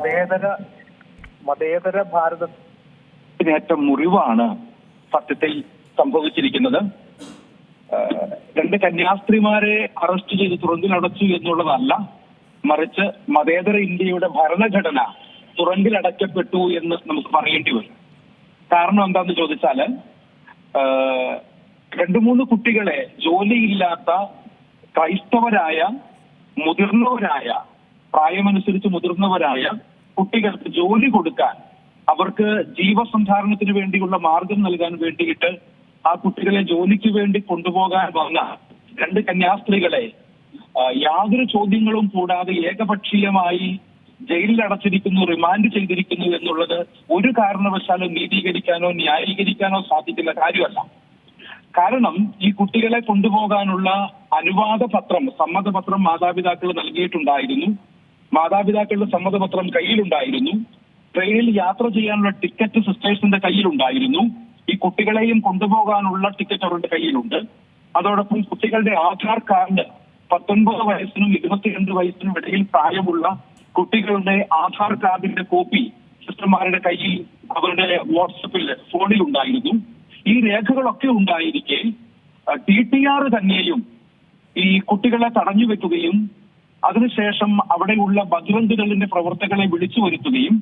മതേതര മതേതര ഭാരതത്തിനേറ്റ മുറിവാണ് സത്യത്തിൽ സംഭവിച്ചിരിക്കുന്നത്. രണ്ട് കന്യാസ്ത്രീമാരെ അറസ്റ്റ് ചെയ്ത് തുറങ്കിലടച്ചു എന്നുള്ളതല്ല, മറിച്ച് മതേതര ഇന്ത്യയുടെ ഭരണഘടന തുറങ്കിലടയ്ക്കപ്പെട്ടു എന്ന് നമുക്ക് പറയേണ്ടി വരും. കാരണം എന്താന്ന് ചോദിച്ചാല്, 2-3 കുട്ടികളെ ജോലിയില്ലാത്ത ക്രൈസ്തവരായ മുതിർന്നവരായ പ്രായമനുസരിച്ച് മുതിർന്നവരായ കുട്ടികൾക്ക് ജോലി കൊടുക്കാൻ, അവർക്ക് ജീവസന്ധാരണത്തിന് വേണ്ടിയുള്ള മാർഗം നൽകാൻ വേണ്ടിയിട്ട് ആ കുട്ടികളെ ജോലിക്ക് വേണ്ടി കൊണ്ടുപോകാൻ വന്ന 2 കന്യാസ്ത്രീകളെ യാതൊരു ചോദ്യങ്ങളും കൂടാതെ ഏകപക്ഷീയമായി ജയിലിൽ അടച്ചിരിക്കുന്നു, റിമാൻഡ് ചെയ്തിരിക്കുന്നു എന്നുള്ളത് ഒരു കാരണവശാലും നീതീകരിക്കാനോ ന്യായീകരിക്കാനോ സാധിക്കുന്ന കാര്യമല്ല. കാരണം ഈ കുട്ടികളെ കൊണ്ടുപോകാനുള്ള അനുവാദ പത്രം, സമ്മതപത്രം മാതാപിതാക്കൾ നൽകിയിട്ടുണ്ടായിരുന്നു. മാതാപിതാക്കളുടെ സമ്മതപത്രം കയ്യിലുണ്ടായിരുന്നു. ട്രെയിനിൽ യാത്ര ചെയ്യാനുള്ള ടിക്കറ്റ് സിസ്റ്റേഴ്സിന്റെ കയ്യിലുണ്ടായിരുന്നു. ഈ കുട്ടികളെയും കൊണ്ടുപോകാനുള്ള ടിക്കറ്റ് അവരുടെ കയ്യിലുണ്ട്. അതോടൊപ്പം കുട്ടികളുടെ ആധാർ കാർഡ് 19 വയസ്സിനും 22 വയസ്സിനും ഇടയിൽ പ്രായമുള്ള കുട്ടികളുടെ ആധാർ കാർഡിന്റെ കോപ്പി സിസ്റ്റർമാരുടെ കയ്യിൽ അവരുടെ വാട്സപ്പിൽ ഫോണിൽ ഉണ്ടായിരുന്നു. ഈ രേഖകളൊക്കെ ഉണ്ടായിരിക്കെ TTR തന്നെയും ഈ കുട്ടികളെ തടഞ്ഞു വെക്കുകയും അതിനുശേഷം അവിടെയുള്ള ബജ്റംഗ് ദളിന്റെ പ്രവർത്തകരെ വിളിച്ചു വരുത്തുകയും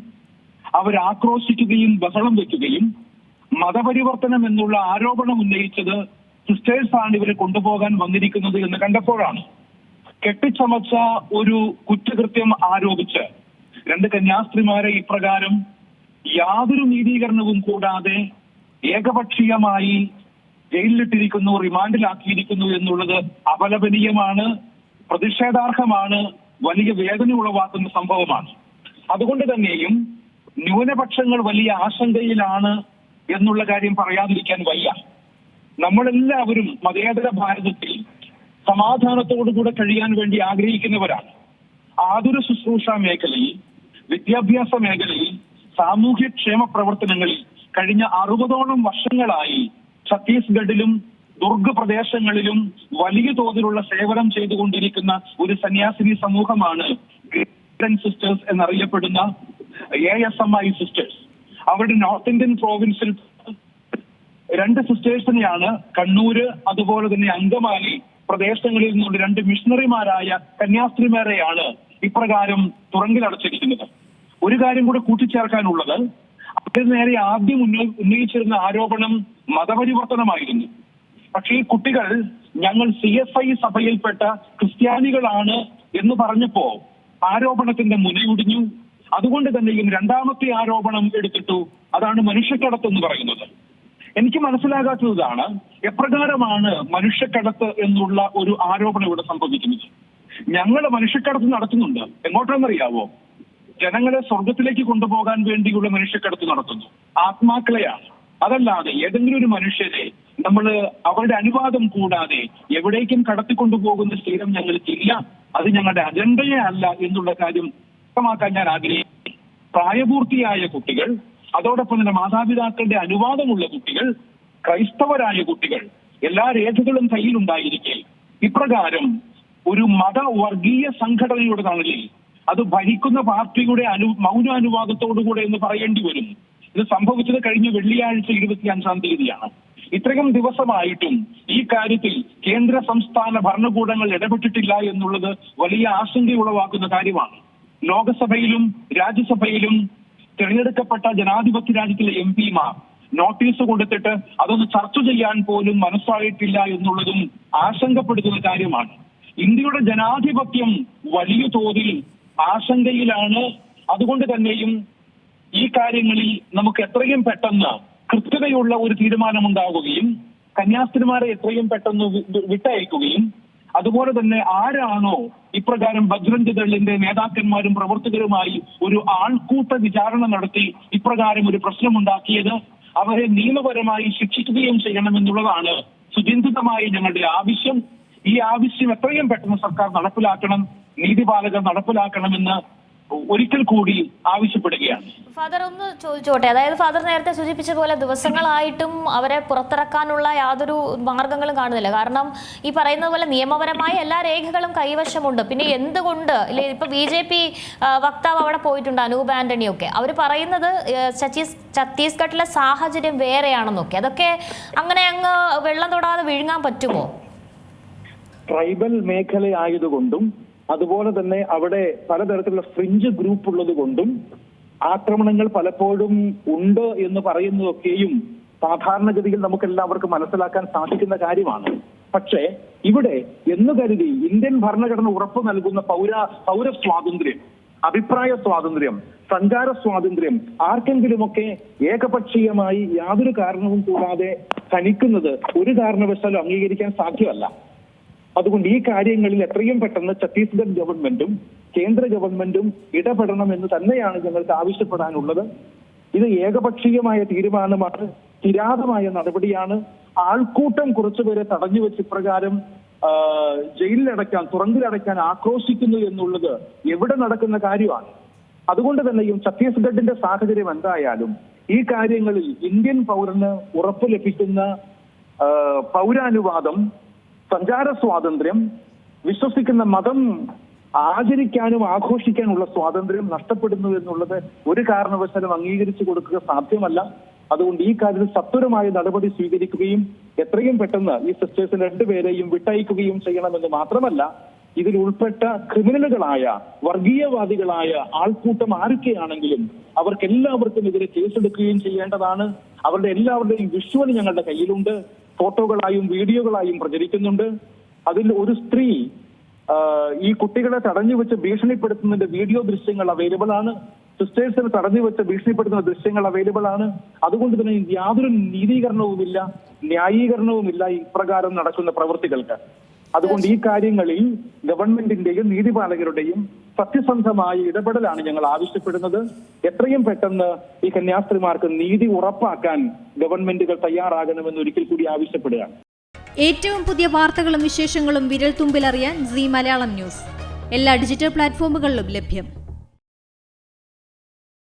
അവരാക്രോശിക്കുകയും ബഹളം വെക്കുകയും മതപരിവർത്തനം എന്നുള്ള ആരോപണം ഉന്നയിച്ചത് സിസ്റ്റേഴ്സാണ് ഇവരെ കൊണ്ടുപോകാൻ വന്നിരിക്കുന്നത് എന്ന് കണ്ടപ്പോഴാണ്. കെട്ടിച്ചമച്ച ഒരു കുറ്റകൃത്യം ആരോപിച്ച് 2 കന്യാസ്ത്രീമാരെ ഇപ്രകാരം യാതൊരു നീതീകരണവും കൂടാതെ ഏകപക്ഷീയമായി ജയിലിലിട്ടിരിക്കുന്നു, റിമാൻഡിലാക്കിയിരിക്കുന്നു എന്നുള്ളത് അപലപനീയമാണ്, പ്രതിഷേധാർഹമാണ്, വലിയ വേദന ഉളവാക്കുന്ന സംഭവമാണ്. അതുകൊണ്ട് തന്നെയും ന്യൂനപക്ഷങ്ങൾ വലിയ ആശങ്കയിലാണ് എന്നുള്ള കാര്യം പറയാതിരിക്കാൻ വയ്യ. നമ്മളെല്ലാവരും മതേതര ഭാരതത്തിൽ സമാധാനത്തോടുകൂടെ കഴിയാൻ വേണ്ടി ആഗ്രഹിക്കുന്നവരാണ്. ആതുര ശുശ്രൂഷ മേഖലയിൽ, വിദ്യാഭ്യാസ മേഖലയിൽ, സാമൂഹ്യക്ഷേമ പ്രവർത്തനങ്ങളിൽ കഴിഞ്ഞ 60ഓളം വർഷങ്ങളായി ഛത്തീസ്ഗഡിലും ദുർഗ് പ്രദേശങ്ങളിലും വലിയ തോതിലുള്ള സേവനം ചെയ്തുകൊണ്ടിരിക്കുന്ന ഒരു സന്യാസിനി സമൂഹമാണ് സിസ്റ്റേഴ്സ് എന്നറിയപ്പെടുന്ന ASMI സിസ്റ്റേഴ്സ്. അവരുടെ നോർത്ത് ഇന്ത്യൻ പ്രോവിൻസിൽ 2 സിസ്റ്റേഴ്സിനെയാണ് കണ്ണൂര് അതുപോലെ തന്നെ അങ്കമാലി പ്രദേശങ്ങളിൽ നിന്നുള്ള 2 മിഷണറിമാരായ കന്യാസ്ത്രീമാരെയാണ് ഇപ്രകാരം തുറങ്കിലടച്ചിരിക്കുന്നത്. ഒരു കാര്യം കൂടെ കൂട്ടിച്ചേർക്കാനുള്ളത്, അതിന് നേരെ ആദ്യം ഉന്നയിച്ചിരുന്ന ആരോപണം മതപരിവർത്തനമായിരുന്നു. പക്ഷേ ഈ കുട്ടികൾ ഞങ്ങൾ CSI സഭയിൽപ്പെട്ട ക്രിസ്ത്യാനികളാണ് എന്ന് പറഞ്ഞപ്പോ ആരോപണത്തിന്റെ മുനയൊടിഞ്ഞു. അതുകൊണ്ട് തന്നെയും 2ാമത്തെ ആരോപണം എടുത്തിട്ടു. അതാണ് മനുഷ്യക്കടത്ത് എന്ന് പറയുന്നത്. എനിക്ക് മനസ്സിലാകാത്തതാണ് എപ്രകാരമാണ് മനുഷ്യക്കടത്ത് എന്നുള്ള ഒരു ആരോപണം ഇവിടെ സംഭവിക്കുന്നത്. ഞങ്ങൾ മനുഷ്യക്കടത്ത് നടത്തുന്നുണ്ട്. എങ്ങോട്ടാണെന്നറിയാവോ? ജനങ്ങളെ സ്വർഗത്തിലേക്ക് കൊണ്ടുപോകാൻ വേണ്ടിയുള്ള മനുഷ്യക്കടത്ത് നടത്തുന്നു. ആത്മാക്കളെയാണ്. അതല്ലാതെ ഏതെങ്കിലും ഒരു മനുഷ്യരെ നമ്മൾ അവരുടെ അനുവാദം കൂടാതെ എവിടേക്കും കടത്തിക്കൊണ്ടുപോകുന്ന ശീലം ഞങ്ങൾക്കില്ല. അത് ഞങ്ങളുടെ അജണ്ടയെ അല്ല എന്നുള്ള കാര്യം വ്യക്തമാക്കാൻ ഞാൻ ആഗ്രഹിക്കുന്നു. പ്രായപൂർത്തിയായ കുട്ടികൾ, അതോടൊപ്പം തന്നെ മാതാപിതാക്കളുടെ അനുവാദമുള്ള കുട്ടികൾ, ക്രൈസ്തവരായ കുട്ടികൾ, എല്ലാ രേഖകളും കയ്യിലുണ്ടായിരിക്കെ ഇപ്രകാരം ഒരു മതവർഗീയ സംഘടനയുടെ തണലിൽ, അത് ഭരിക്കുന്ന പാർട്ടിയുടെ മൗനാനുവാദത്തോടുകൂടെ എന്ന് പറയേണ്ടി വരും. ഇത് സംഭവിച്ചത് കഴിഞ്ഞ വെള്ളിയാഴ്ച 25-ാം തീയതിയാണ്. ഇത്രയും ദിവസമായിട്ടും ഈ കാര്യത്തിൽ കേന്ദ്ര സംസ്ഥാന ഭരണകൂടങ്ങൾ ഇടപെട്ടിട്ടില്ല എന്നുള്ളത് വലിയ ആശങ്കയുളവാക്കുന്ന കാര്യമാണ്. ലോകസഭയിലും രാജ്യസഭയിലും തിരഞ്ഞെടുക്കപ്പെട്ട ജനാധിപത്യ രാജ്യത്തിലെ MP-മാർ നോട്ടീസ് കൊടുത്തിട്ട് അതൊന്ന് ചർച്ച ചെയ്യാൻ പോലും മനസ്സായിട്ടില്ല എന്നുള്ളതും ആശങ്കപ്പെടുത്തുന്ന കാര്യമാണ്. ഇന്ത്യയുടെ ജനാധിപത്യം വലിയ തോതിൽ ആശങ്കയിലാണ്. അതുകൊണ്ട് തന്നെയും ഈ കാര്യങ്ങളിൽ നമുക്ക് എത്രയും പെട്ടെന്ന് കൃത്യതയുള്ള ഒരു തീരുമാനമുണ്ടാവുകയും കന്യാസ്ത്രീമാരെ എത്രയും പെട്ടെന്ന് വിട്ടയക്കുകയും അതുപോലെ തന്നെ ആരാണോ ഇപ്രകാരം ബജ്റംഗ് ദളിന്റെ നേതാക്കന്മാരും പ്രവർത്തകരുമായി ഒരു ആൾക്കൂട്ട വിചാരണ നടത്തി ഇപ്രകാരം ഒരു പ്രശ്നമുണ്ടാക്കിയത്, അവരെ നിയമപരമായി ശിക്ഷിക്കുകയും ചെയ്യണമെന്നുള്ളതാണ് സുചിന്തിതമായി ഞങ്ങളുടെ ആവശ്യം. ഈ ആവശ്യം എത്രയും പെട്ടെന്ന് സർക്കാർ നടപ്പിലാക്കണം, നീതിപാലകർ നടപ്പിലാക്കണമെന്ന് ഒരിക്കൽ കൂടി ആവശ്യപ്പെടുകയാണ്. ഫാദർ ഒന്ന് ചോദിച്ചോട്ടെ, അതായത് ഫാദർ നേരത്തെ സൂചിപ്പിച്ച പോലെ ദിവസങ്ങളായിട്ടും അവരെ പുറത്തിറക്കാനുള്ള യാതൊരു മാർഗങ്ങളും കാണുന്നില്ല. കാരണം ഈ പറയുന്നത് പോലെ നിയമപരമായ എല്ലാ രേഖകളും കൈവശമുണ്ട്. പിന്നെ എന്തുകൊണ്ട് ഇപ്പൊ BJP വക്താവ് അവിടെ പോയിട്ടുണ്ട്, അനൂപ് ആന്റണി ഒക്കെ, അവർ പറയുന്നത് ഛത്തീസ്ഗഡിലെ സാഹചര്യം വേറെയാണെന്നൊക്കെ. അതൊക്കെ അങ്ങനെ അങ്ങ് വെള്ളം തൊടാതെ വിഴുങ്ങാൻ പറ്റുമോ? ട്രൈബൽ മേഖലയായതുകൊണ്ടും അതുപോലെ തന്നെ അവിടെ പലതരത്തിലുള്ള ഫ്രിഞ്ച് ഗ്രൂപ്പ് ഉള്ളത് കൊണ്ടും ആക്രമണങ്ങൾ പലപ്പോഴും ഉണ്ട് എന്ന് പറയുന്നതൊക്കെയും സാധാരണഗതിയിൽ നമുക്ക് എല്ലാവർക്കും മനസ്സിലാക്കാൻ സാധിക്കുന്ന കാര്യമാണ്. പക്ഷേ ഇവിടെ എന്ന് കരുതി ഇന്ത്യൻ ഭരണഘടന ഉറപ്പു നൽകുന്ന പൗര സ്വാതന്ത്ര്യം, അഭിപ്രായ സ്വാതന്ത്ര്യം, സഞ്ചാര സ്വാതന്ത്ര്യം ആർക്കെങ്കിലുമൊക്കെ ഏകപക്ഷീയമായി യാതൊരു കാരണവും കൂടാതെ ഹനിക്കുന്നത് ഒരു കാരണവശാലും അംഗീകരിക്കാൻ സാധ്യമല്ല. അതുകൊണ്ട് ഈ കാര്യങ്ങളിൽ എത്രയും പെട്ടെന്ന് ഛത്തീസ്ഗഡ് ഗവൺമെന്റും കേന്ദ്ര ഗവൺമെന്റും ഇടപെടണമെന്ന് തന്നെയാണ് ഞങ്ങൾക്ക് ആവശ്യപ്പെടാനുള്ളത്. ഇത് ഏകപക്ഷീയമായ തീരുമാനമാണ്, കിരാതമായ നടപടിയാണ്. ആൾക്കൂട്ടം കുറച്ചുപേരെ തടഞ്ഞുവെച്ച് ഇപ്രകാരം ജയിലിലടയ്ക്കാൻ, തുറങ്കിലടയ്ക്കാൻ ആക്രോശിക്കുന്നു എന്നുള്ളത് എവിടെ നടക്കുന്ന കാര്യമാണ്. അതുകൊണ്ട് തന്നെയും ഛത്തീസ്ഗഡിന്റെ സാഹചര്യം എന്തായാലും ഈ കാര്യങ്ങളിൽ ഇന്ത്യൻ പൗരന് ഉറപ്പ് ലഭിക്കുന്ന പൗരാനുവാദം, സഞ്ചാര സ്വാതന്ത്ര്യം, വിശ്വസിക്കുന്ന മതം ആചരിക്കാനും ആഘോഷിക്കാനുള്ള സ്വാതന്ത്ര്യം നഷ്ടപ്പെടുന്നു എന്നുള്ളത് ഒരു കാരണവശാലും അംഗീകരിച്ചു കൊടുക്കുക സാധ്യമല്ല. അതുകൊണ്ട് ഈ കാര്യത്തിൽ സത്വരമായ നടപടി സ്വീകരിക്കുകയും എത്രയും പെട്ടെന്ന് ഈ സിസ്റ്റേഴ്സിന് രണ്ടുപേരെയും വിട്ടയക്കുകയും ചെയ്യണമെന്ന് മാത്രമല്ല, ഇതിൽ ഉൾപ്പെട്ട ക്രിമിനലുകളായ വർഗീയവാദികളായ ആൾക്കൂട്ടം ആരൊക്കെയാണെങ്കിലും അവർക്കെല്ലാവർക്കും എതിരെ കേസെടുക്കുകയും ചെയ്യേണ്ടതാണ്. അവരുടെ എല്ലാവരുടെയും വിഷ്വൽ ഞങ്ങളുടെ കയ്യിലുണ്ട്, ഫോട്ടോകളായും വീഡിയോകളായും പ്രചരിക്കുന്നുണ്ട്. അതിൽ ഒരു സ്ത്രീ ഈ കുട്ടികളെ തടഞ്ഞു വെച്ച് ഭീഷണിപ്പെടുത്തുന്നതിന്റെ വീഡിയോ ദൃശ്യങ്ങൾ അവൈലബിൾ ആണ്. സിസ്റ്റേഴ്സിനെ തടഞ്ഞു വെച്ച് ഭീഷണിപ്പെടുത്തുന്ന ദൃശ്യങ്ങൾ അവൈലബിൾ ആണ്. അതുകൊണ്ട് തന്നെ യാതൊരു നീതീകരണവുമില്ല, ന്യായീകരണവുമില്ല ഇപ്രകാരം നടക്കുന്ന പ്രവൃത്തികൾക്ക്. അതുകൊണ്ട് ഈ കാര്യങ്ങളിൽ ഗവൺമെന്റിന്റെയും നീതിപാലകരുടെയും സത്യസന്ധമായ ഇടപെടലാണ് ഞങ്ങൾ ആവശ്യപ്പെടുന്നത്. എത്രയും പെട്ടെന്ന് ഈ കന്യാസ്ത്രീമാർക്ക് നീതി ഉറപ്പാക്കാൻ ഗവൺമെന്റുകൾ തയ്യാറാകണമെന്ന് ഒരിക്കൽ കൂടി ആവശ്യപ്പെടുകയാണ്. ഏറ്റവും പുതിയ വാർത്തകളും വിശേഷങ്ങളും വിരൽ തുമ്പിലറിയാൻ സീ മലയാളം ന്യൂസ് എല്ലാ ഡിജിറ്റൽ പ്ലാറ്റ്ഫോമുകളിലും ലഭ്യം.